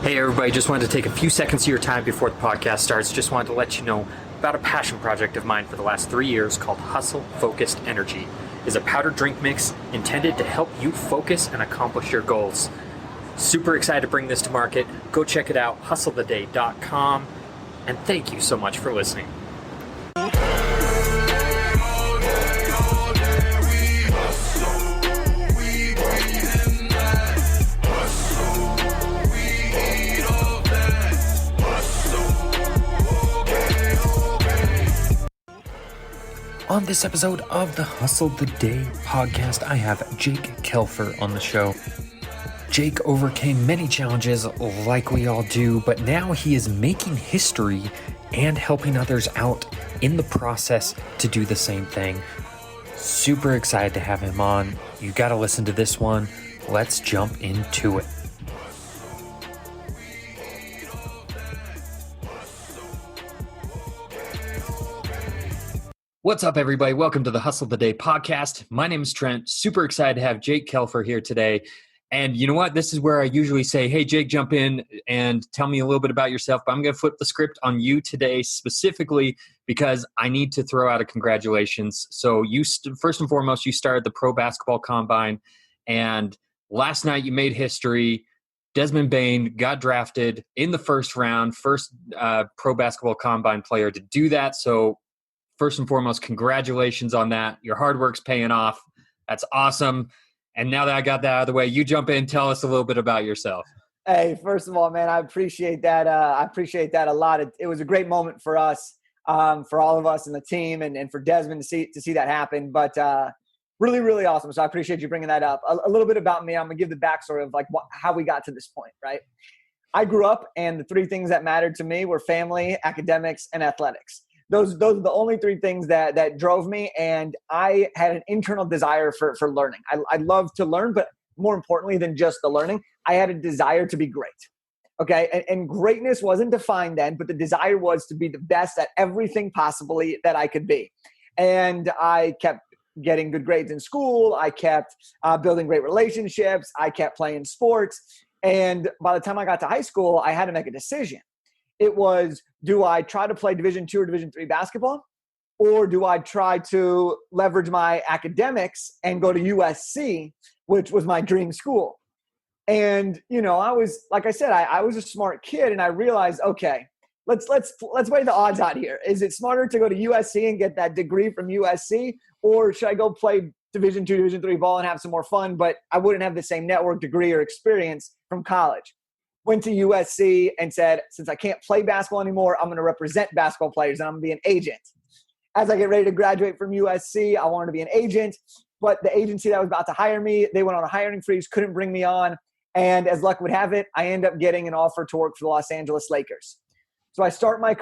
Hey everybody, just wanted to take a few seconds of your time before the podcast starts. Just wanted to let you know about a passion project of mine for the last 3 years called Hustle Focused Energy. It's a powdered drink mix intended to help you focus and accomplish your goals. Super excited to bring this to market. Go check it out, hustletheday.com. And thank you so much for listening. On this episode of the Hustle the Day podcast, I have Jake Kelfer on the show. Jake overcame many challenges like we all do, but now he is making history and helping others out in the process to do the same thing. Super excited to have him on. You got to listen to this one. Let's jump into it. What's up, everybody? Welcome to the Hustle the Day podcast. My name is Trent. Super excited to have Jake Kelfer here today. And you know what? This is where I usually say, hey, Jake, jump in and tell me a little bit about yourself. But I'm going to flip the script on you today specifically because I need to throw out a congratulations. So you, first and foremost, you started the Pro Basketball Combine. And last night you made history. Desmond Bane got drafted in the first round, first Pro Basketball Combine player to do that. So first and foremost, congratulations on that. Your hard work's paying off. That's awesome. And now that I got that out of the way, you jump in, tell us a little bit about yourself. Hey, first of all, man, I appreciate that. I appreciate that a lot. It was a great moment for us, for all of us in the team, and for Desmond to see that happen. But really, really awesome. So I appreciate you bringing that up. A little bit about me. I'm gonna give the backstory of how we got to this point. Right. I grew up, and the three things that mattered to me were family, academics, and athletics. Those are the only three things that drove me, and I had an internal desire for learning. I love to learn, but more importantly than just the learning, I had a desire to be great. Okay, and greatness wasn't defined then, but the desire was to be the best at everything possibly that I could be. And I kept getting good grades in school. I kept building great relationships. I kept playing sports. And by the time I got to high school, I had to make a decision. It was, do I try to play Division II or Division III basketball? Or do I try to leverage my academics and go to USC, which was my dream school? And, you know, I was, like I said, I was a smart kid, and I realized, okay, let's weigh the odds out here. Is it smarter to go to USC and get that degree from USC? Or should I go play Division II, Division III ball and have some more fun, but I wouldn't have the same network, degree, or experience from college? Went to USC and said, since I can't play basketball anymore, I'm going to represent basketball players, and I'm going to be an agent. As I get ready to graduate from USC, I wanted to be an agent, but the agency that was about to hire me, they went on a hiring freeze, couldn't bring me on. And as luck would have it, I end up getting an offer to work for the Los Angeles Lakers. So I start my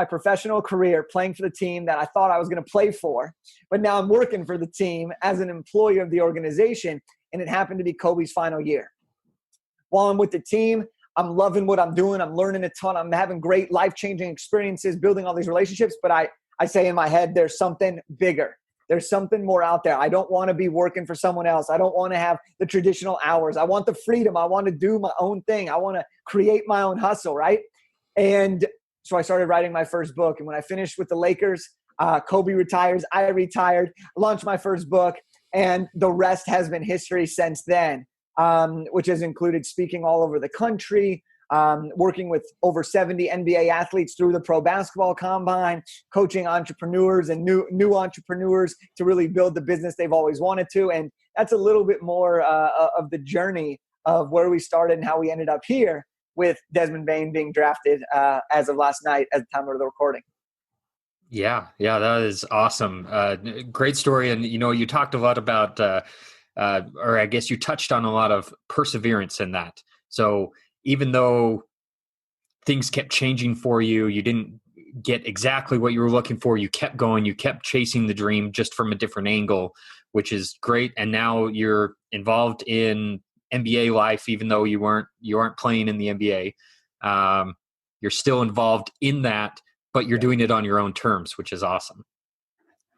professional career playing for the team that I thought I was going to play for, but now I'm working for the team as an employee of the organization, and it happened to be Kobe's final year. While I'm with the team, I'm loving what I'm doing. I'm learning a ton. I'm having great life-changing experiences, building all these relationships. But I say in my head, there's something bigger. There's something more out there. I don't want to be working for someone else. I don't want to have the traditional hours. I want the freedom. I want to do my own thing. I want to create my own hustle, right? And so I started writing my first book. And when I finished with the Lakers, Kobe retires, I retired, launched my first book, and the rest has been history since then. Which has included speaking all over the country, working with over 70 NBA athletes through the Pro Basketball Combine, coaching entrepreneurs and new entrepreneurs to really build the business they've always wanted to. And that's a little bit more of the journey of where we started and how we ended up here with Desmond Bane being drafted as of last night at the time of the recording. Yeah, that is awesome. Great story. And, you know, you talked a lot about or I guess you touched on a lot of perseverance in that. So even though things kept changing for you, you didn't get exactly what you were looking for, you kept going, you kept chasing the dream just from a different angle, which is great. And now you're involved in NBA life, even though you aren't playing in the NBA. You're still involved in that, but you're doing it on your own terms, which is awesome.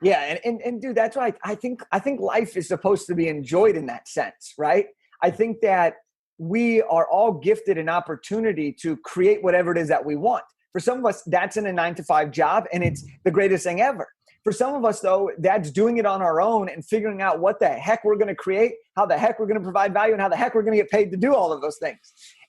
Yeah, and dude, that's why I think life is supposed to be enjoyed in that sense, right? I think that we are all gifted an opportunity to create whatever it is that we want. For some of us, that's in a 9-to-5 job, and it's the greatest thing ever. For some of us, though, that's doing it on our own and figuring out what the heck we're going to create, how the heck we're going to provide value, and how the heck we're going to get paid to do all of those things.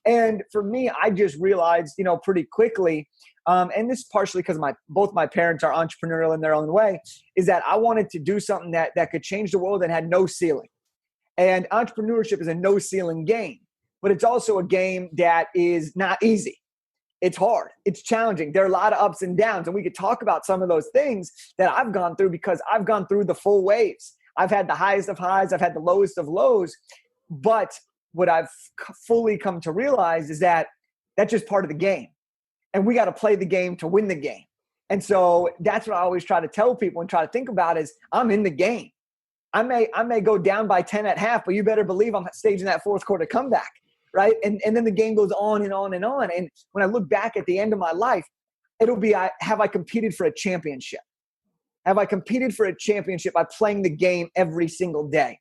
And for me, I just realized, pretty quickly, and this is partially because both my parents are entrepreneurial in their own way, is that I wanted to do something that could change the world and had no ceiling. And entrepreneurship is a no ceiling game, but it's also a game that is not easy. It's hard. It's challenging. There are a lot of ups and downs, and we could talk about some of those things that I've gone through because I've gone through the full waves. I've had the highest of highs. I've had the lowest of lows. But what I've fully come to realize is that that's just part of the game, and we got to play the game to win the game. And so that's what I always try to tell people and try to think about is I'm in the game. I may go down by 10 at half, but you better believe I'm staging that fourth quarter comeback. Right. And then the game goes on and on and on. And when I look back at the end of my life, it'll be, have I competed for a championship? Have I competed for a championship by playing the game every single day?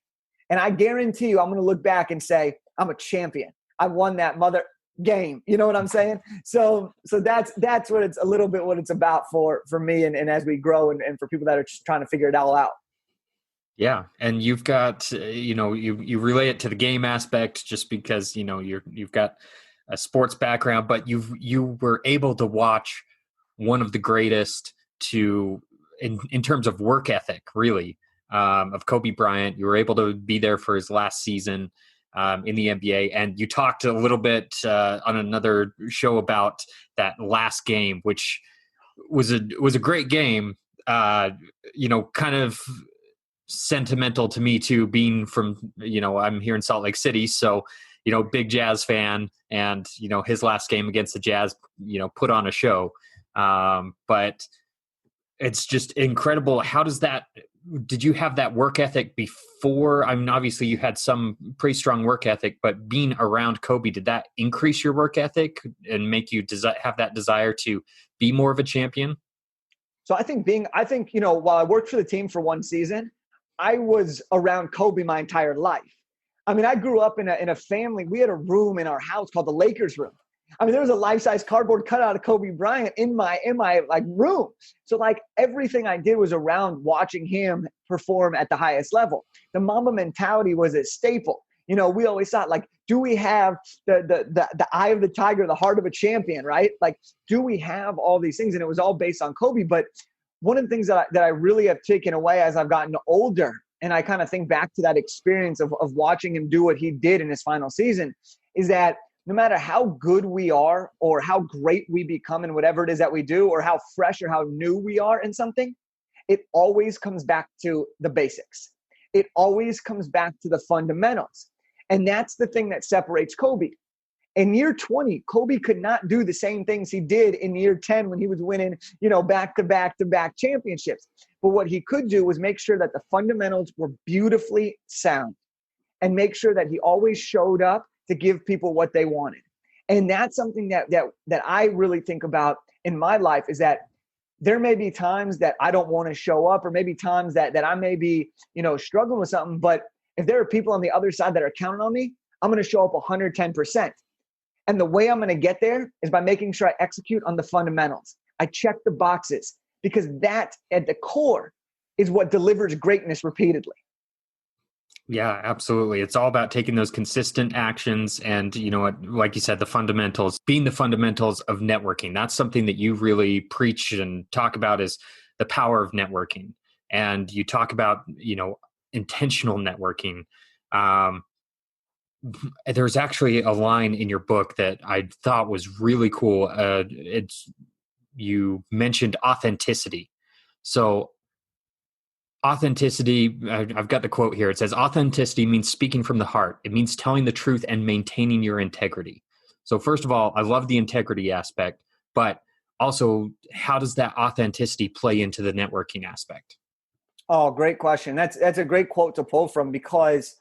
And I guarantee you, I'm going to look back and say, I'm a champion. I won that mother game. You know what I'm saying? So that's what it's a little bit what it's about for me. And as we grow and for people that are just trying to figure it all out. Yeah. And you've got, you relate it to the game aspect just because, you've got a sports background, but you were able to watch one of the greatest in terms of work ethic, really, of Kobe Bryant. You were able to be there for his last season in the NBA. And you talked a little bit on another show about that last game, which was a great game, kind of sentimental to me too, being from, I'm here in Salt Lake City. So, big Jazz fan, and, his last game against the Jazz, put on a show. But it's just incredible. Did you have that work ethic before? I mean, obviously you had some pretty strong work ethic, but being around Kobe, did that increase your work ethic and make you have that desire to be more of a champion? So I think while I worked for the team for one season, I was around Kobe my entire life. I mean, I grew up in a family. We had a room in our house called the Lakers room. I mean, there was a life-size cardboard cutout of Kobe Bryant in my like room. So like everything I did was around watching him perform at the highest level. The Mamba mentality was a staple. We always thought, like, do we have the eye of the tiger, the heart of a champion, right? Like, do we have all these things? And it was all based on Kobe. But one of the things that I really have taken away as I've gotten older, and I kind of think back to that experience of watching him do what he did in his final season, is that no matter how good we are or how great we become in whatever it is that we do, or how fresh or how new we are in something, it always comes back to the basics. It always comes back to the fundamentals. And that's the thing that separates Kobe. In year 20, Kobe could not do the same things he did in year 10 when he was winning, back-to-back championships. But what he could do was make sure that the fundamentals were beautifully sound and make sure that he always showed up to give people what they wanted. And that's something that I really think about in my life, is that there may be times that I don't want to show up, or maybe times that I may be, struggling with something. But if there are people on the other side that are counting on me, I'm going to show up 110%. And the way I'm going to get there is by making sure I execute on the fundamentals. I check the boxes, because that at the core is what delivers greatness repeatedly. Yeah, absolutely. It's all about taking those consistent actions and, like you said, the fundamentals, being the fundamentals of networking. That's something that you really preach and talk about, is the power of networking. And you talk about, intentional networking. There's actually a line in your book that I thought was really cool. You mentioned authenticity. So authenticity, I've got the quote here. It says, authenticity means speaking from the heart. It means telling the truth and maintaining your integrity. So first of all, I love the integrity aspect, but also, how does that authenticity play into the networking aspect? Oh, great question. That's a great quote to pull from, because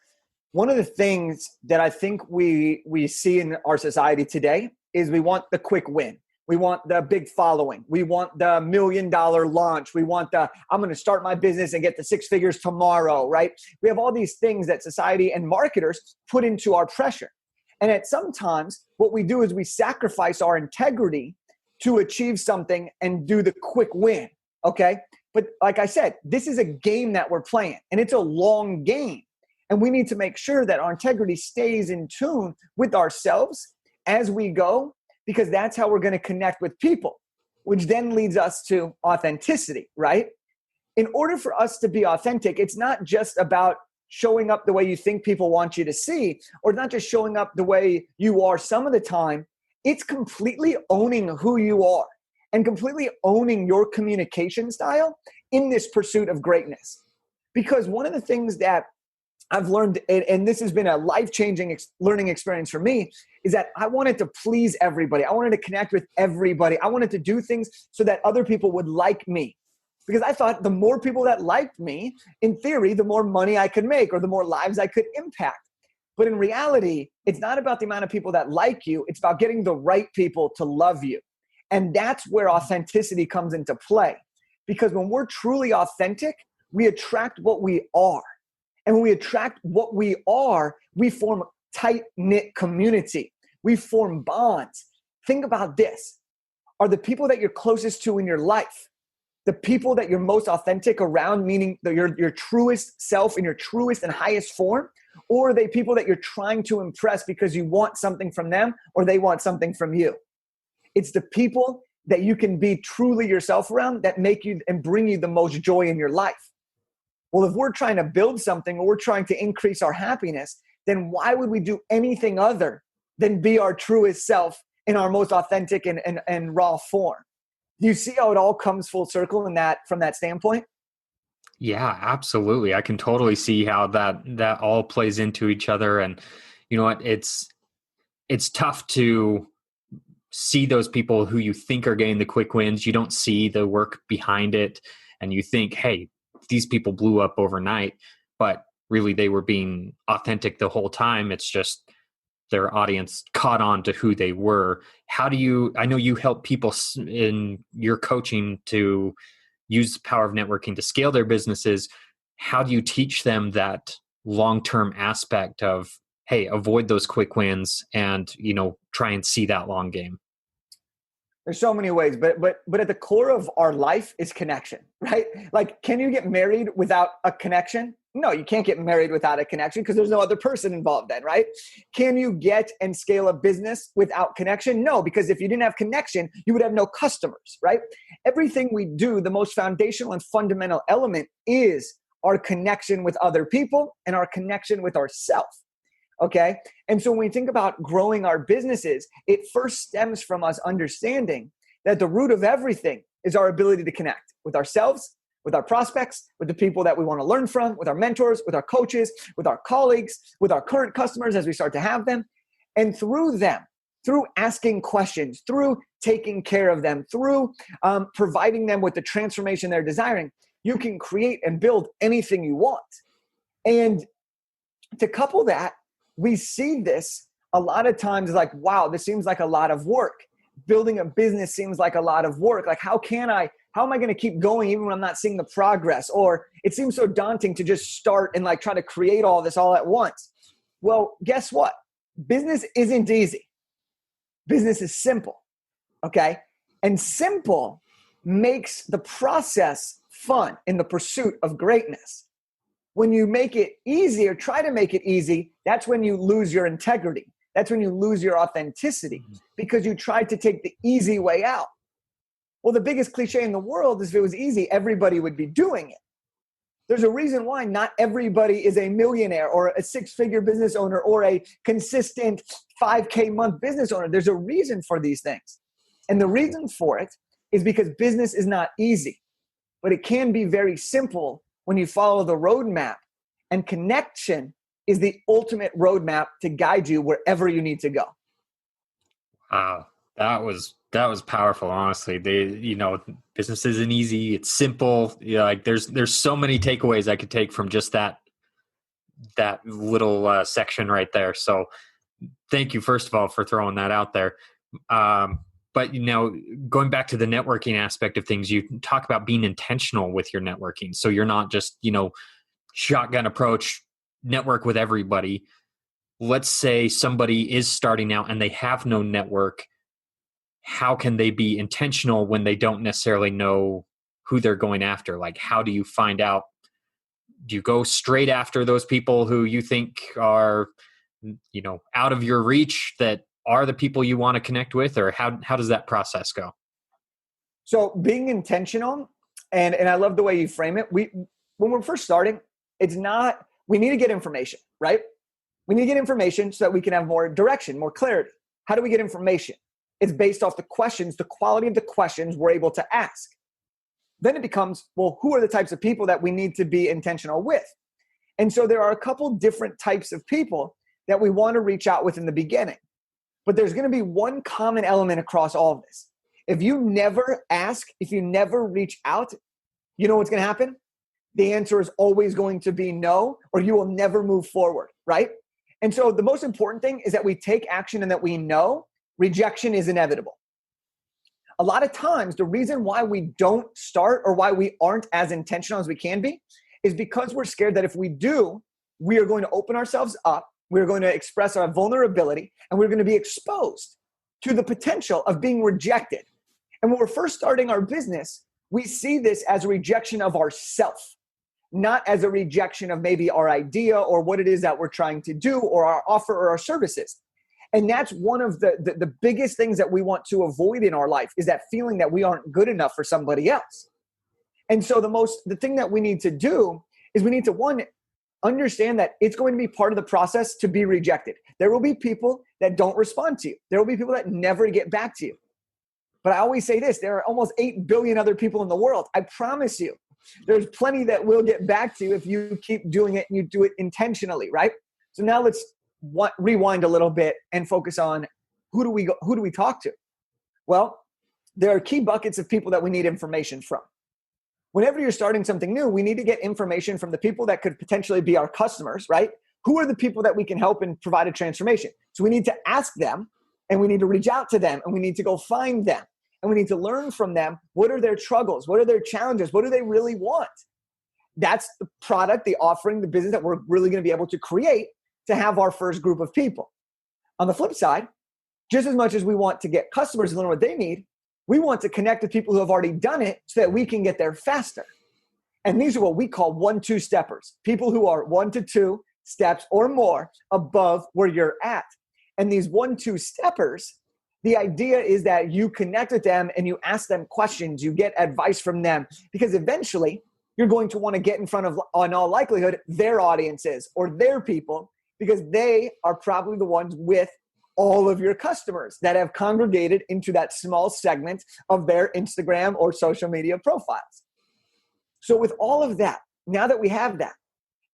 one of the things that I think we see in our society today is we want the quick win. We want the big following. We want the $1 million launch. We want I'm going to start my business and get the 6 figures tomorrow, right? We have all these things that society and marketers put into our pressure. And at sometimes what we do is we sacrifice our integrity to achieve something and do the quick win. Okay. But like I said, this is a game that we're playing, and it's a long game. And we need to make sure that our integrity stays in tune with ourselves as we go, because that's how we're going to connect with people, which then leads us to authenticity, right? In order for us to be authentic, it's not just about showing up the way you think people want you to see, or not just showing up the way you are some of the time. It's completely owning who you are and completely owning your communication style in this pursuit of greatness. Because one of the things that I've learned, and this has been a life-changing learning experience for me, is that I wanted to please everybody. I wanted to connect with everybody. I wanted to do things so that other people would like me. Because I thought the more people that liked me, in theory, the more money I could make or the more lives I could impact. But in reality, it's not about the amount of people that like you. It's about getting the right people to love you. And that's where authenticity comes into play. Because when we're truly authentic, we attract what we are. And when we attract what we are, we form tight-knit community. We form bonds. Think about this. Are the people that you're closest to in your life the people that you're most authentic around, meaning your truest self in your truest and highest form? Or are they people that you're trying to impress because you want something from them or they want something from you? It's the people that you can be truly yourself around that make you and bring you the most joy in your life. Well, if we're trying to build something or we're trying to increase our happiness, then why would we do anything other than be our truest self in our most authentic and raw form? Do you see how it all comes full circle in that from that standpoint? Yeah, absolutely. I can totally see how that all plays into each other. And you know what? It's tough to see those people who you think are getting the quick wins. You don't see the work behind it, and you think, hey, these people blew up overnight, but really they were being authentic the whole time. It's just their audience caught on to who they were. I know you help people in your coaching to use the power of networking to scale their businesses. How do you teach them that long-term aspect of, hey, avoid those quick wins and, try and see that long game? There's so many ways, but at the core of our life is connection, right? Like, can you get married without a connection? No, you can't get married without a connection because there's no other person involved then, right? Can you get and scale a business without connection? No, because if you didn't have connection, you would have no customers, right? Everything we do, the most foundational and fundamental element is our connection with other people and our connection with ourselves. Okay. And so when we think about growing our businesses, it first stems from us understanding that the root of everything is our ability to connect with ourselves, with our prospects, with the people that we want to learn from, with our mentors, with our coaches, with our colleagues, with our current customers as we start to have them. And through them, through asking questions, through taking care of them, through providing them with the transformation they're desiring, you can create and build anything you want. And to couple that, we see this a lot of times like, wow, this seems like a lot of work. Building a business seems like a lot of work. Like, how am I going to keep going even when I'm not seeing the progress? Or it seems so daunting to just start and like try to create all this all at once. Well, guess what? Business isn't easy. Business is simple. Okay. And simple makes the process fun in the pursuit of greatness. When you make it easy or try to make it easy, that's when you lose your integrity. That's when you lose your authenticity because you tried to take the easy way out. Well, the biggest cliche in the world is if it was easy, everybody would be doing it. There's a reason why not everybody is a millionaire or a six-figure business owner or a consistent 5K month business owner. There's a reason for these things. And the reason for it is because business is not easy, but it can be very simple when you follow the roadmap, and connection is the ultimate roadmap to guide you wherever you need to go. Wow, that was powerful. Honestly, business isn't easy. It's simple. Like there's so many takeaways I could take from just that little section right there. So, thank you first of all for throwing that out there. But going back to the networking aspect of things, you talk about being intentional with your networking. So you're not just, shotgun approach, network with everybody. let's say somebody is starting out and they have no network. How can they be intentional when they don't necessarily know who they're going after? Like, how do you find out? Do you go straight after those people who you think are, out of your reach, that are the people you want to connect with, or how does that process go? So being intentional, and I love the way you frame it. When we're first starting, we need to get information, right? We need to get information so that we can have more direction, more clarity. How do we get information? It's based off the questions, the quality of the questions we're able to ask. Then it becomes, well, who are the types of people that we need to be intentional with? And so there are a couple different types of people that we want to reach out with in the beginning. But there's going to be one common element across all of this. If you never ask, if you never reach out, you know what's going to happen? The answer is always going to be no, or you will never move forward, right? And so the most important thing is that we take action and that we know rejection is inevitable. A lot of times, the reason why we don't start or why we aren't as intentional as we can be is because we're scared that if we do, we are going to open ourselves up, we're going to express our vulnerability, and we're going to be exposed to the potential of being rejected. And when we're first starting our business, we see this as a rejection of ourself, not as a rejection of maybe our idea or what it is that we're trying to do or our offer or our services. And that's one of the biggest things that we want to avoid in our life, is that feeling that we aren't good enough for somebody else. And so the thing that we need to do is we need to, one, understand that it's going to be part of the process to be rejected. There will be people that don't respond to you. There will be people that never get back to you. But I always say this, there are almost 8 billion other people in the world. I promise you, there's plenty that will get back to you if you keep doing it and you do it intentionally, right? So now let's rewind a little bit and focus on who do we talk to? Well, there are key buckets of people that we need information from. Whenever you're starting something new, we need to get information from the people that could potentially be our customers, right? Who are the people that we can help and provide a transformation? So we need to ask them, and we need to reach out to them, and we need to go find them, and we need to learn from them. What are their struggles? What are their challenges? What do they really want? That's the product, the offering, the business that we're really going to be able to create to have our first group of people. On the flip side, just as much as we want to get customers and learn what they need, we want to connect with people who have already done it so that we can get there faster. And these are what we call 1-2 steppers, people who are 1 to 2 steps or more above where you're at. And these 1-2 steppers, the idea is that you connect with them and you ask them questions, you get advice from them, because eventually you're going to want to get in front of, in all likelihood, their audiences or their people, because they are probably the ones with all of your customers that have congregated into that small segment of their Instagram or social media profiles. So with all of that, now that we have that,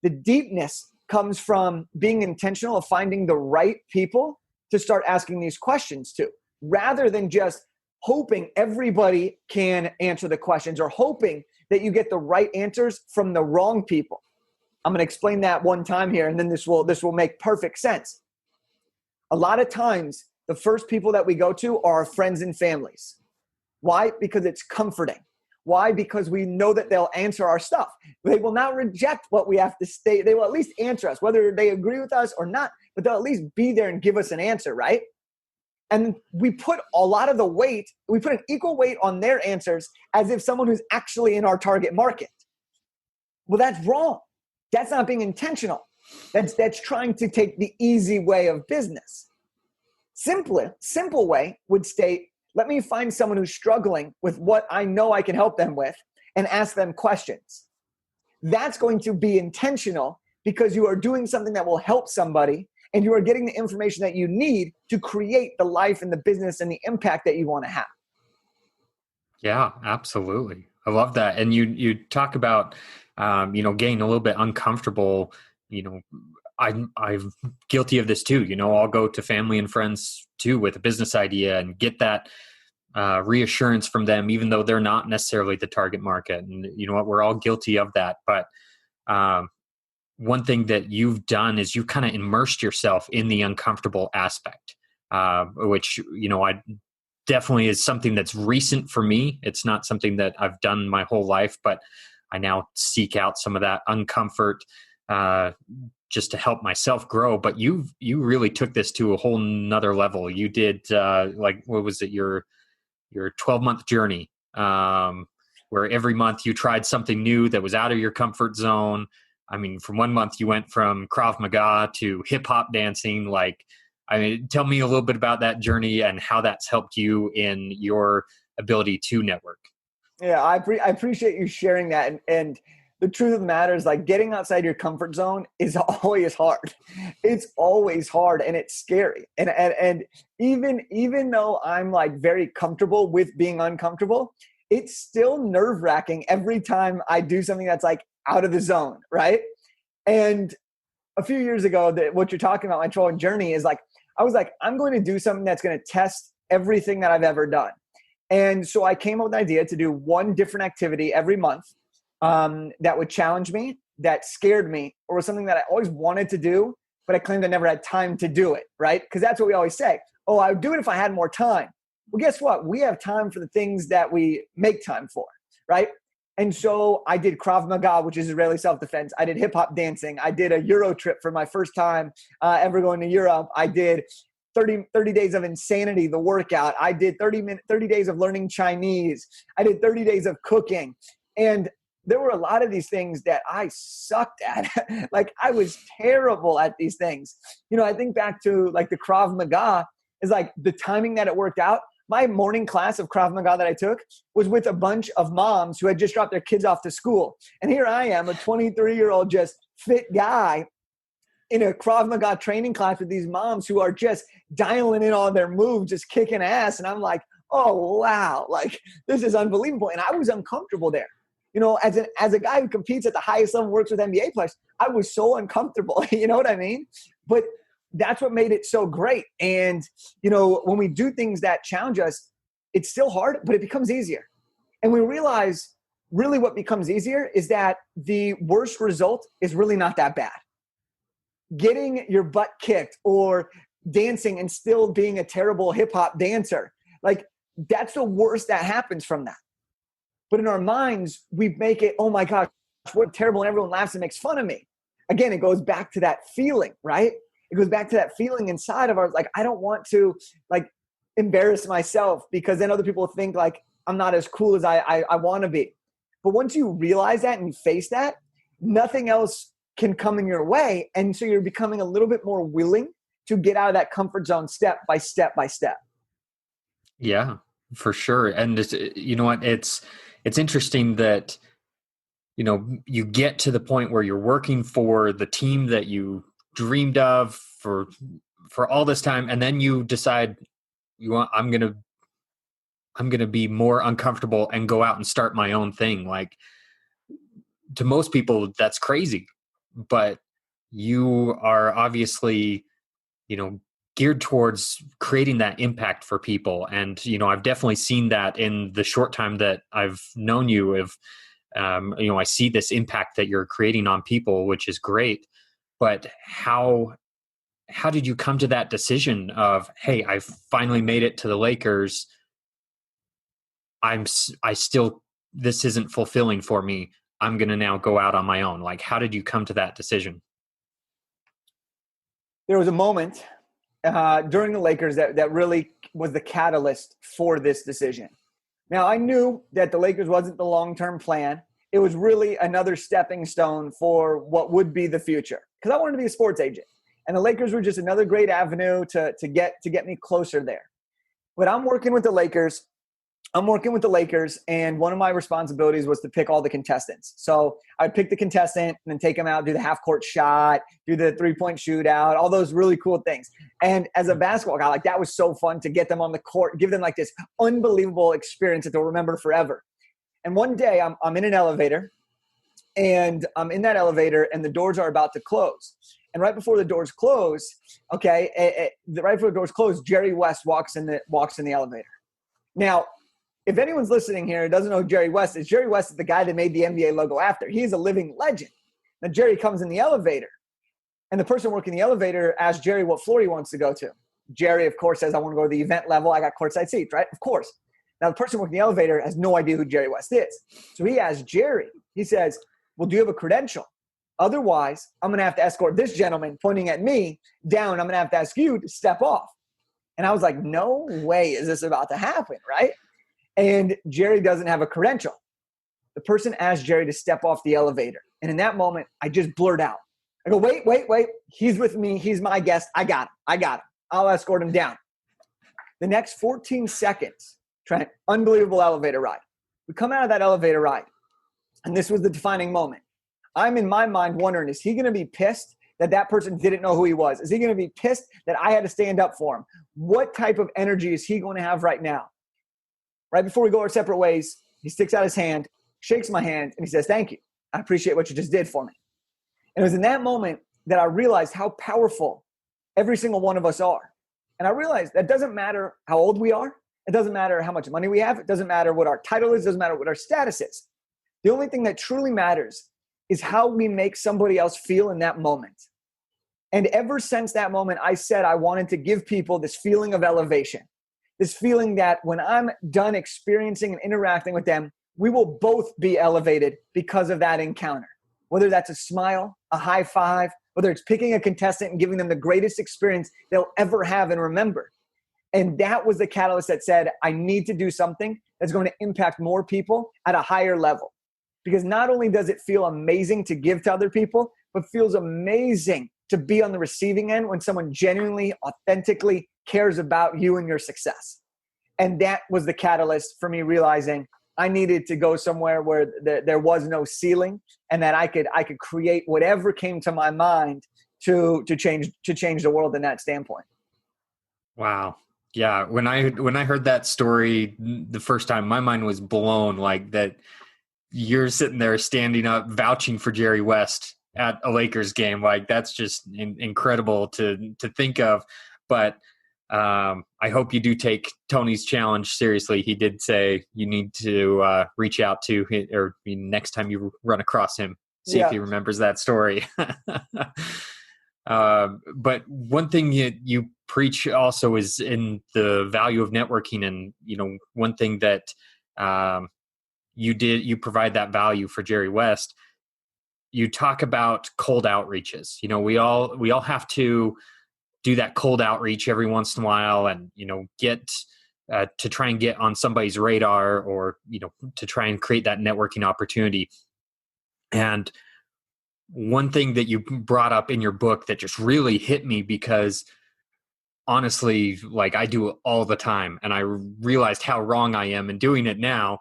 the deepness comes from being intentional of finding the right people to start asking these questions to, rather than just hoping everybody can answer the questions or hoping that you get the right answers from the wrong people. I'm going to explain that one time here, and then this will make perfect sense. A lot of times, the first people that we go to are our friends and families. Why? Because it's comforting. Why? Because we know that they'll answer our stuff. They will not reject what we have to say. They will at least answer us, whether they agree with us or not, but they'll at least be there and give us an answer, right? And we put a lot of the weight, we put an equal weight on their answers as if someone who's actually in our target market. Well, that's wrong. That's not being intentional. That's trying to take the easy way of business. Simple way would state, let me find someone who's struggling with what I know I can help them with and ask them questions. That's going to be intentional because you are doing something that will help somebody and you are getting the information that you need to create the life and the business and the impact that you want to have. Yeah, absolutely. I love that. And you talk about, getting a little bit uncomfortable. I'm guilty of this too. I'll go to family and friends too with a business idea and get that reassurance from them, even though they're not necessarily the target market. And you know what, we're all guilty of that. But one thing that you've done is you've kind of immersed yourself in the uncomfortable aspect, which, I definitely is something that's recent for me. It's not something that I've done my whole life, but I now seek out some of that uncomfort just to help myself grow. But you really took this to a whole nother level. You did like, what was it? Your 12-month journey, where every month you tried something new that was out of your comfort zone. I mean, from 1 month you went from Krav Maga to hip hop dancing. Like, I mean, tell me a little bit about that journey and how that's helped you in your ability to network. Yeah, I appreciate you sharing that. And the truth of the matter is, like, getting outside your comfort zone is always hard. It's always hard, and it's scary. And even though I'm like very comfortable with being uncomfortable, it's still nerve-wracking every time I do something that's like out of the zone, right? And a few years ago, what you're talking about, my trolling journey, is like, I was like, I'm going to do something that's going to test everything that I've ever done. And so I came up with an idea to do one different activity every month that would challenge me, that scared me, or was something that I always wanted to do, but I claimed I never had time to do it, right? Because that's what we always say. Oh, I would do it if I had more time. Well, guess what? We have time for the things that we make time for, right? And so I did Krav Maga, which is Israeli self-defense. I did hip-hop dancing. I did a Euro trip for my first time ever going to Europe. I did 30 days of insanity, the workout. I did 30 days of learning Chinese. I did 30 days of cooking. And there were a lot of these things that I sucked at. Like, I was terrible at these things. You know, I think back to like the Krav Maga is like the timing that it worked out. My morning class of Krav Maga that I took was with a bunch of moms who had just dropped their kids off to school. And here I am, a 23-year-old just fit guy in a Krav Maga training class with these moms who are just dialing in on their moves, just kicking ass. And I'm like, oh, wow, like, this is unbelievable. And I was uncomfortable there. You know, as a guy who competes at the highest level, works with NBA players, I was so uncomfortable. You know what I mean? But that's what made it so great. And, you know, when we do things that challenge us, it's still hard, but it becomes easier. And we realize really what becomes easier is that the worst result is really not that bad. Getting your butt kicked or dancing and still being a terrible hip hop dancer, like, that's the worst that happens from that. But in our minds, we make it, oh my gosh, what terrible, and everyone laughs and makes fun of me. Again, it goes back to that feeling, right? It goes back to that feeling inside of ours. Like, I don't want to like embarrass myself because then other people think like I'm not as cool as I want to be. But once you realize that and you face that, nothing else can come in your way. And so you're becoming a little bit more willing to get out of that comfort zone step by step by step. Yeah, for sure. And it's, you know what, it's interesting that, you know, you get to the point where you're working for the team that you dreamed of for all this time, and then you decide I'm gonna be more uncomfortable and go out and start my own thing. Like, to most people, that's crazy, but you are obviously, you know, geared towards creating that impact for people. And, you know, I've definitely seen that in the short time that I've known you. You know, I see this impact that you're creating on people, which is great. But how did you come to that decision of, hey, I finally made it to the Lakers. This isn't fulfilling for me. I'm going to now go out on my own. Like, how did you come to that decision? There was a moment during the Lakers that really was the catalyst for this decision. Now, I knew that the Lakers wasn't the long-term plan. It was really another stepping stone for what would be the future, because I wanted to be a sports agent. And the Lakers were just another great avenue to get me closer there. But I'm working with the Lakers, and one of my responsibilities was to pick all the contestants. So I'd pick the contestant and then take them out, do the half-court shot, do the three-point shootout, all those really cool things. And as a basketball guy, like, that was so fun to get them on the court, give them like this unbelievable experience that they'll remember forever. And one day I'm in an elevator, and I'm in that elevator, and the doors are about to close. And right before the doors close, Jerry West walks in the elevator. Now, if anyone's listening here and doesn't know who Jerry West is the guy that made the NBA logo after. He's a living legend. Now, Jerry comes in the elevator, and the person working the elevator asks Jerry what floor he wants to go to. Jerry, of course, says, I want to go to the event level. I got courtside seats, right? Of course. Now, the person working the elevator has no idea who Jerry West is. So he asks Jerry, he says, well, do you have a credential? Otherwise, I'm going to have to escort this gentleman pointing at me down. I'm going to have to ask you to step off. And I was like, no way is this about to happen, right? And Jerry doesn't have a credential. The person asked Jerry to step off the elevator. And in that moment, I just blurt out. I go, wait. He's with me. He's my guest. I got him. I'll escort him down. The next 14 seconds, Trent, unbelievable elevator ride. We come out of that elevator ride, and this was the defining moment. I'm in my mind wondering, is he going to be pissed that that person didn't know who he was? Is he going to be pissed that I had to stand up for him? What type of energy is he going to have right now? Right before we go our separate ways, he sticks out his hand, shakes my hand, and he says, thank you. I appreciate what you just did for me. And it was in that moment that I realized how powerful every single one of us are. And I realized that doesn't matter how old we are. It doesn't matter how much money we have. It doesn't matter what our title is. It doesn't matter what our status is. The only thing that truly matters is how we make somebody else feel in that moment. And ever since that moment, I said I wanted to give people this feeling of elevation, this feeling that when I'm done experiencing and interacting with them, we will both be elevated because of that encounter. Whether that's a smile, a high five, whether it's picking a contestant and giving them the greatest experience they'll ever have and remember. And that was the catalyst that said, I need to do something that's going to impact more people at a higher level. Because not only does it feel amazing to give to other people, but feels amazing to be on the receiving end when someone genuinely, authentically cares about you and your success. And that was the catalyst for me realizing I needed to go somewhere where there was no ceiling, and that I could create whatever came to my mind to change the world in that standpoint. Wow. Yeah. When I heard that story the first time, my mind was blown, like that you're sitting there standing up, vouching for Jerry West at a Lakers game. Like that's just incredible to think of. But I hope you do take Tony's challenge seriously. He did say you need to reach out to him, or next time you run across him, see if he remembers that story. But one thing you preach also is in the value of networking. And, one thing that you provide that value for Jerry West. You talk about cold outreaches. We all have to do that cold outreach every once in a while, and get to try and get on somebody's radar, or to try and create that networking opportunity. And one thing that you brought up in your book that just really hit me, because honestly, like I do it all the time, and I realized how wrong I am in doing it now.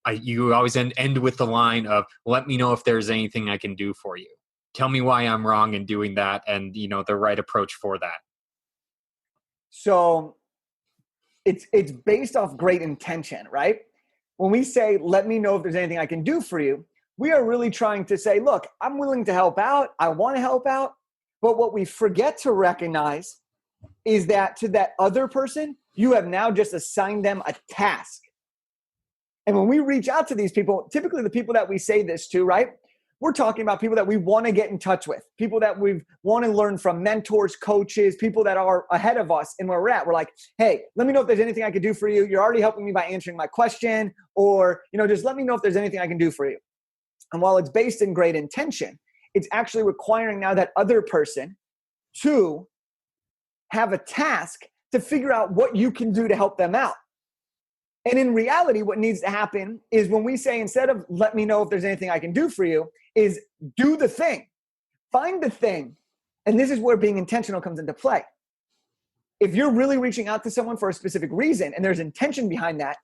You always end with the line of, let me know if there's anything I can do for you. Tell me why I'm wrong in doing that, and the right approach for that. So it's based off great intention, right? When we say, let me know if there's anything I can do for you, we are really trying to say, look, I'm willing to help out. I want to help out. But what we forget to recognize is that to that other person, you have now just assigned them a task. And when we reach out to these people, typically the people that we say this to, right? We're talking about people that we want to get in touch with, people that we want to learn from, mentors, coaches, people that are ahead of us and where we're at. We're like, hey, let me know if there's anything I could do for you. You're already helping me by answering my question, or, just let me know if there's anything I can do for you. And while it's based in great intention, it's actually requiring now that other person to have a task to figure out what you can do to help them out. And in reality, what needs to happen is when we say, instead of let me know if there's anything I can do for you, is do the thing. Find the thing. And this is where being intentional comes into play. If you're really reaching out to someone for a specific reason and there's intention behind that,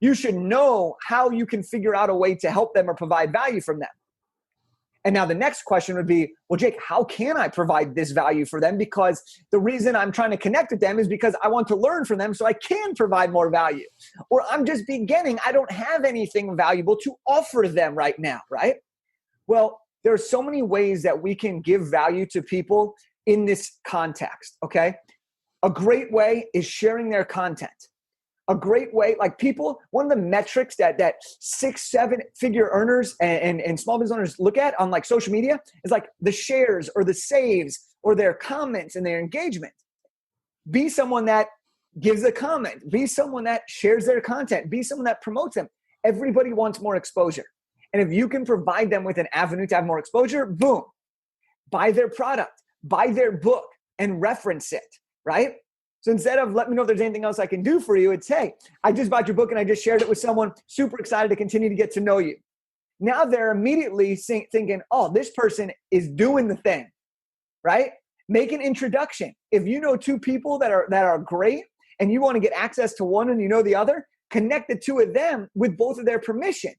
you should know how you can figure out a way to help them or provide value from them. And now the next question would be, well, Jake, how can I provide this value for them? Because the reason I'm trying to connect with them is because I want to learn from them so I can provide more value. Or I'm just beginning. I don't have anything valuable to offer them right now, right? Well, there are so many ways that we can give value to people in this context, okay? A great way is sharing their content. A great way, like people, one of the metrics that 6-7 figure earners and small business owners look at on like social media is like the shares or the saves or their comments and their engagement. Be someone that gives a comment. Be someone that shares their content. Be someone that promotes them. Everybody wants more exposure. And if you can provide them with an avenue to have more exposure, boom, buy their product, buy their book, and reference it, right? So instead of let me know if there's anything else I can do for you, it's, hey, I just bought your book and I just shared it with someone, super excited to continue to get to know you. Now they're immediately thinking, oh, this person is doing the thing, right? Make an introduction. If you know two people that are great and you want to get access to one and you know the other, connect the two of them with both of their permission.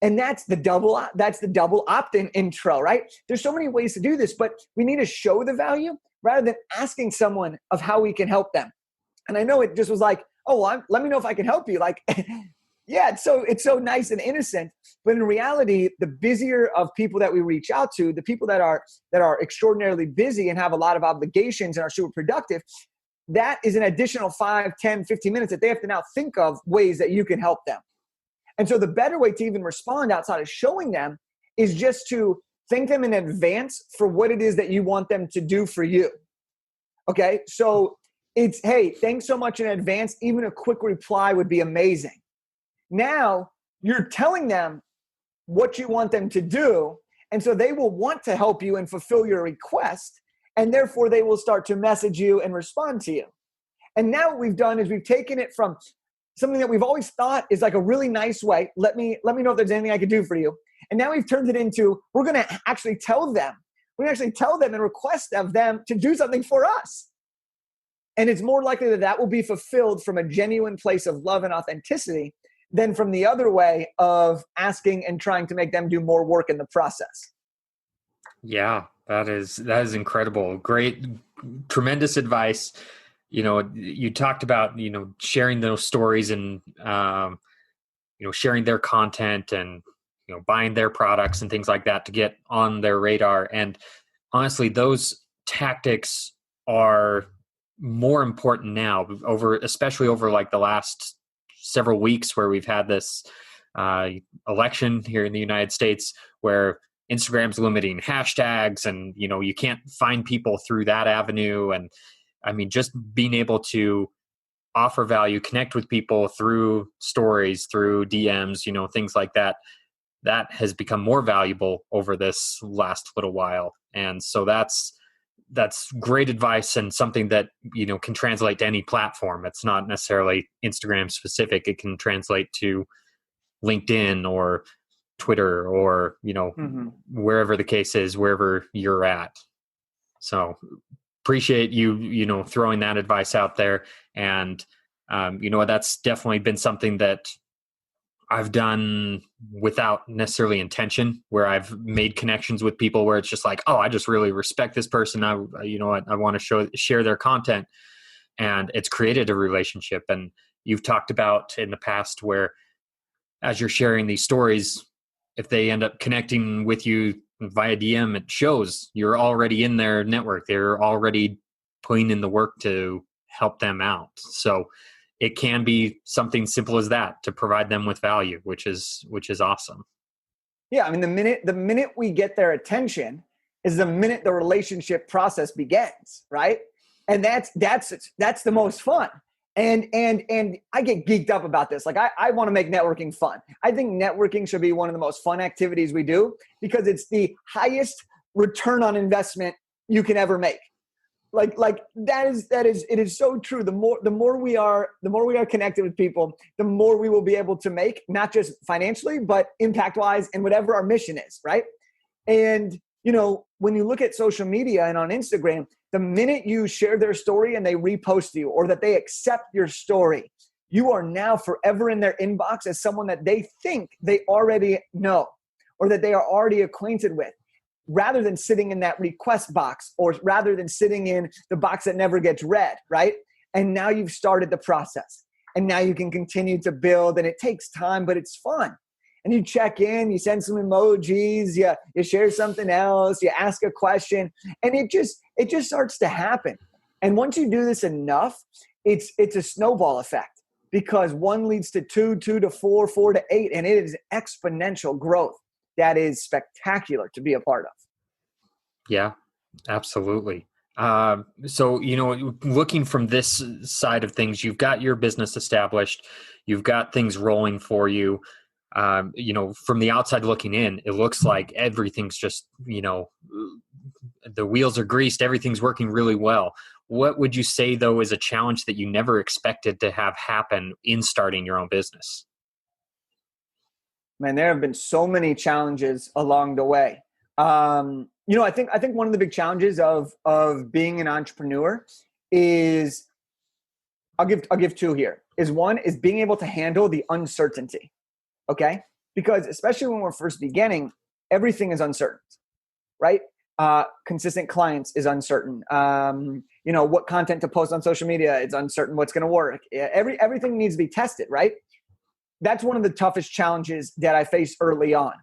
And that's the double opt-in intro, right? There's so many ways to do this, but we need to show the value rather than asking someone of how we can help them. And I know it just was like, oh, well, let me know if I can help you. Like, yeah, it's so nice and innocent. But in reality, the busier of people that we reach out to, the people that are extraordinarily busy and have a lot of obligations and are super productive, that is an additional 5, 10, 15 minutes that they have to now think of ways that you can help them. And so the better way to even respond outside of showing them is just to thank them in advance for what it is that you want them to do for you. Okay, so it's, hey, thanks so much in advance. Even a quick reply would be amazing. Now you're telling them what you want them to do, and so they will want to help you and fulfill your request, and therefore they will start to message you and respond to you. And now what we've done is we've taken it from something that we've always thought is like a really nice way. Let me know if there's anything I can do for you. And now we've turned it into, we're going to actually tell them. We're going to actually tell them and request of them to do something for us. And it's more likely that that will be fulfilled from a genuine place of love and authenticity than from the other way of asking and trying to make them do more work in the process. Yeah, that is incredible. Great, tremendous advice. You know, you talked about, you know, sharing those stories and, you know, sharing their content and, you know, buying their products and things like that to get on their radar. And honestly, those tactics are more important now especially over like the last several weeks where we've had this election here in the United States where Instagram's limiting hashtags and, you know, you can't find people through that avenue. And I mean, just being able to offer value, connect with people through stories, through DMs, you know, things like that, that has become more valuable over this last little while. And so that's great advice and something that, you know, can translate to any platform. It's not necessarily Instagram specific. It can translate to LinkedIn or Twitter or, you know, wherever the case is, wherever you're at. So appreciate you know, throwing that advice out there. And, you know, that's definitely been something that I've done without necessarily intention, where I've made connections with people where it's just like, oh, I just really respect this person. I want to share their content, and it's created a relationship. And you've talked about in the past where as you're sharing these stories, if they end up connecting with you via DM, it shows you're already in their network. They're already putting in the work to help them out. So it can be something simple as that to provide them with value, which is awesome. Yeah, I mean, the minute we get their attention is the minute the relationship process begins, right? And that's the most fun. And I get geeked up about this. Like I want to make networking fun. I think networking should be one of the most fun activities we do because it's the highest return on investment you can ever make. Like it is so true. The more we are connected with people, the more we will be able to make, not just financially, but impact wise and whatever our mission is, right? And you know, when you look at social media and on Instagram, the minute you share their story and they repost you or that they accept your story, you are now forever in their inbox as someone that they think they already know or that they are already acquainted with, rather than sitting in that request box or rather than sitting in the box that never gets read, right? And now you've started the process and now you can continue to build, and it takes time, but it's fun. And you check in, you send some emojis, you share something else, you ask a question, and it just starts to happen. And once you do this enough, it's a snowball effect because 1 leads to 2, 2 to 4, 4 to 8, and it is exponential growth that is spectacular to be a part of. Yeah, absolutely. So, you know, looking from this side of things, you've got your business established, you've got things rolling for you. from the outside looking in, it looks like everything's just, the wheels are greased, everything's working really well. What would you say, though, is a challenge that you never expected to have happen in starting your own business? Man, there have been so many challenges along the way. I think one of the big challenges of being an entrepreneur is, I'll give two here. Is one is being able to handle the uncertainty. Okay? Because especially when we're first beginning, everything is uncertain, right? Consistent clients is uncertain. What content to post on social media, it's uncertain what's going to work. Everything needs to be tested, right? That's one of the toughest challenges that I faced early on.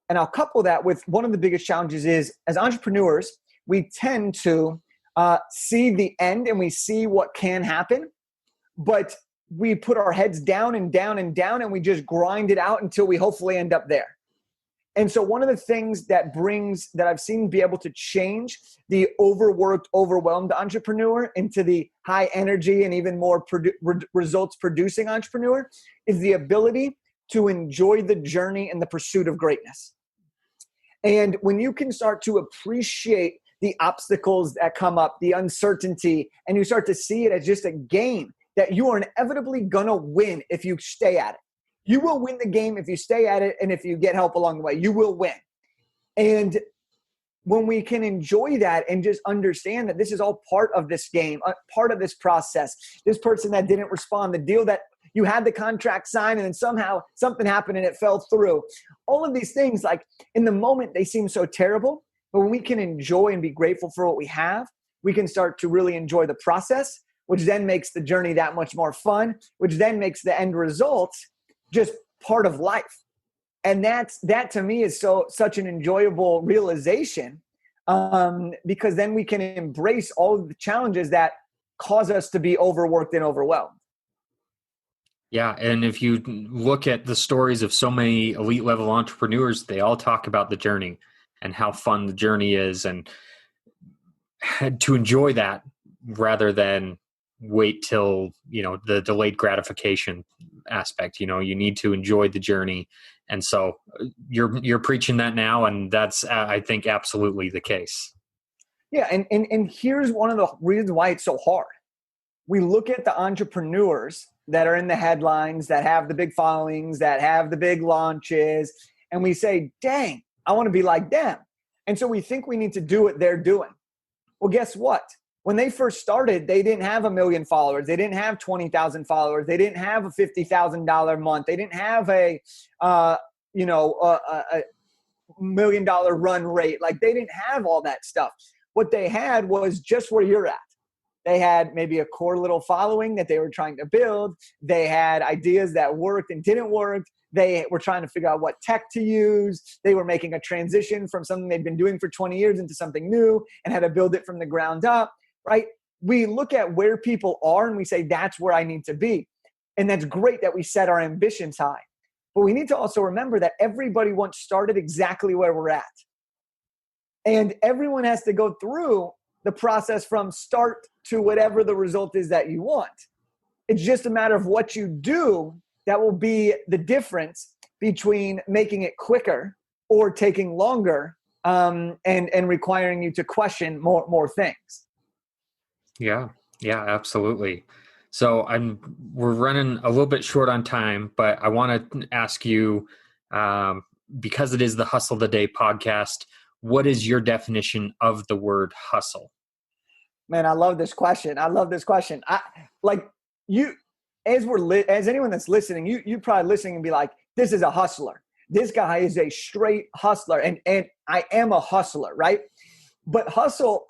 And I'll couple that with one of the biggest challenges is, as entrepreneurs, we tend to see the end and we see what can happen, but we put our heads down and down and down and we just grind it out until we hopefully end up there. And so one of the things that I've seen be able to change the overworked, overwhelmed entrepreneur into the high energy and even more results producing entrepreneur is the ability to enjoy the journey and the pursuit of greatness. And when you can start to appreciate the obstacles that come up, the uncertainty, and you start to see it as just a game that you are inevitably going to win if you stay at it. You will win the game if you stay at it, and if you get help along the way, you will win. And when we can enjoy that and just understand that this is all part of this game, part of this process, this person that didn't respond, the deal that you had the contract signed and then somehow something happened and it fell through. All of these things, like in the moment, they seem so terrible, but when we can enjoy and be grateful for what we have, we can start to really enjoy the process, which then makes the journey that much more fun, which then makes the end result just part of life. And that to me is such an enjoyable realization, because then we can embrace all of the challenges that cause us to be overworked and overwhelmed. Yeah. And if you look at the stories of so many elite level entrepreneurs, they all talk about the journey and how fun the journey is, and to enjoy that rather than wait till, the delayed gratification aspect. You need to enjoy the journey. And so you're preaching that now, and that's, I think, absolutely the case. Yeah. And here's one of the reasons why it's so hard. We look at the entrepreneurs that are in the headlines, that have the big followings, that have the big launches, and we say, dang, I want to be like them. And so we think we need to do what they're doing. Well, guess what? When they first started, they didn't have 1 million followers. They didn't have 20,000 followers. They didn't have a $50,000 month. They didn't have a $1 million run rate. Like, they didn't have all that stuff. What they had was just where you're at. They had maybe a core little following that they were trying to build. They had ideas that worked and didn't work. They were trying to figure out what tech to use. They were making a transition from something they'd been doing for 20 years into something new and had to build it from the ground up, right? We look at where people are and we say, that's where I need to be. And that's great that we set our ambitions high. But we need to also remember that everybody once started exactly where we're at. And everyone has to go through the process from start to whatever the result is that you want. It's just a matter of what you do that will be the difference between making it quicker or taking longer, and requiring you to question more things. Yeah, absolutely. So we're running a little bit short on time, but I want to ask you, because it is the Hustle the Day podcast, what is your definition of the word hustle? Man, I love this question. As anyone that's listening, you probably listening and be like, this is a hustler. This guy is a straight hustler, and I am a hustler, right? But hustle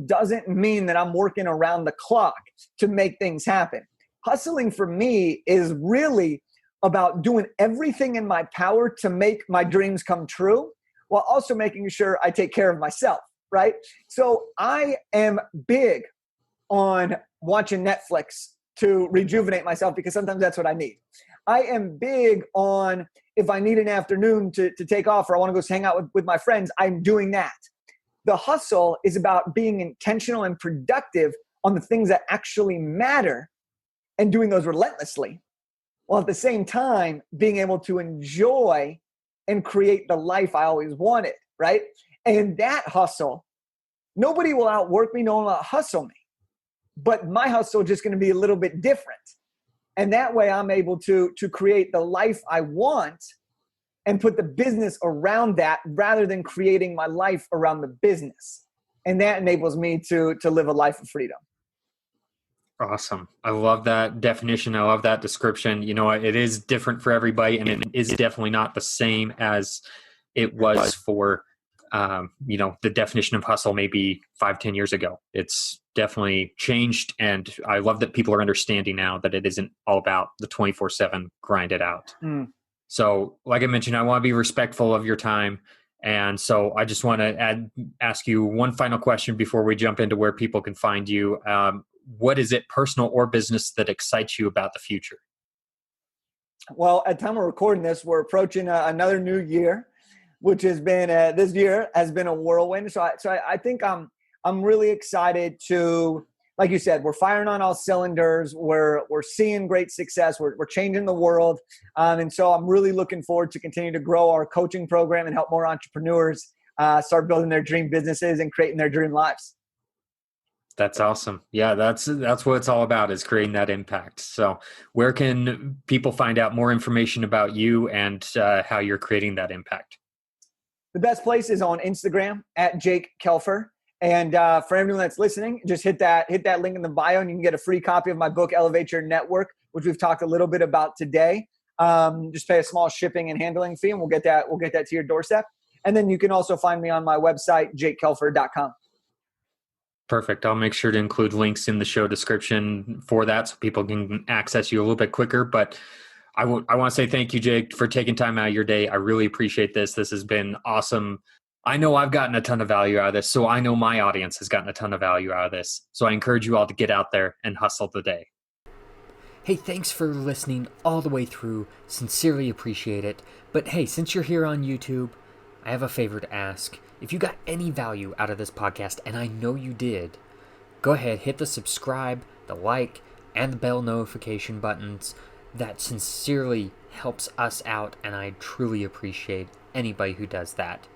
doesn't mean that I'm working around the clock to make things happen. Hustling for me is really about doing everything in my power to make my dreams come true, while also making sure I take care of myself, right? So I am big on watching Netflix to rejuvenate myself, because sometimes that's what I need. I am big on, if I need an afternoon to take off, or I want to go hang out with my friends, I'm doing that. The hustle is about being intentional and productive on the things that actually matter and doing those relentlessly, while at the same time being able to enjoy and create the life I always wanted, right? And that hustle, nobody will outwork me, no one will out-hustle me. But my hustle is just going to be a little bit different. And that way I'm able to create the life I want and put the business around that rather than creating my life around the business. And that enables me to live a life of freedom. Awesome. I love that definition. I love that description. You know, it is different for everybody, and it is definitely not the same as it was for, the definition of hustle maybe 5-10 years ago. It's definitely changed. And I love that people are understanding now that it isn't all about the 24/7 grind it out. So like I mentioned, I want to be respectful of your time. And so I just want to ask you one final question before we jump into where people can find you. What is it, personal or business, that excites you about the future? Well, at the time we're recording this, we're approaching another new year, which has been this year has been a whirlwind. So I think I'm really excited to, like you said, we're firing on all cylinders. We're seeing great success. We're changing the world, and so I'm really looking forward to continue to grow our coaching program and help more entrepreneurs start building their dream businesses and creating their dream lives. That's awesome. Yeah, that's what it's all about, is creating that impact. So where can people find out more information about you and how you're creating that impact? The best place is on Instagram at Jake Kelfer. And for everyone that's listening, just hit that link in the bio and you can get a free copy of my book, Elevate Your Network, which we've talked a little bit about today. Just pay a small shipping and handling fee and we'll get that to your doorstep. And then you can also find me on my website, jakekelfer.com. Perfect. I'll make sure to include links in the show description for that so people can access you a little bit quicker. But I want to say thank you, Jake, for taking time out of your day. I really appreciate this. This has been awesome. I know I've gotten a ton of value out of this, so I know my audience has gotten a ton of value out of this. So I encourage you all to get out there and hustle today. Hey, thanks for listening all the way through. Sincerely appreciate it. But hey, since you're here on YouTube, I have a favor to ask. If you got any value out of this podcast, and I know you did, go ahead, hit the subscribe, the like, and the bell notification buttons. That sincerely helps us out, and I truly appreciate anybody who does that.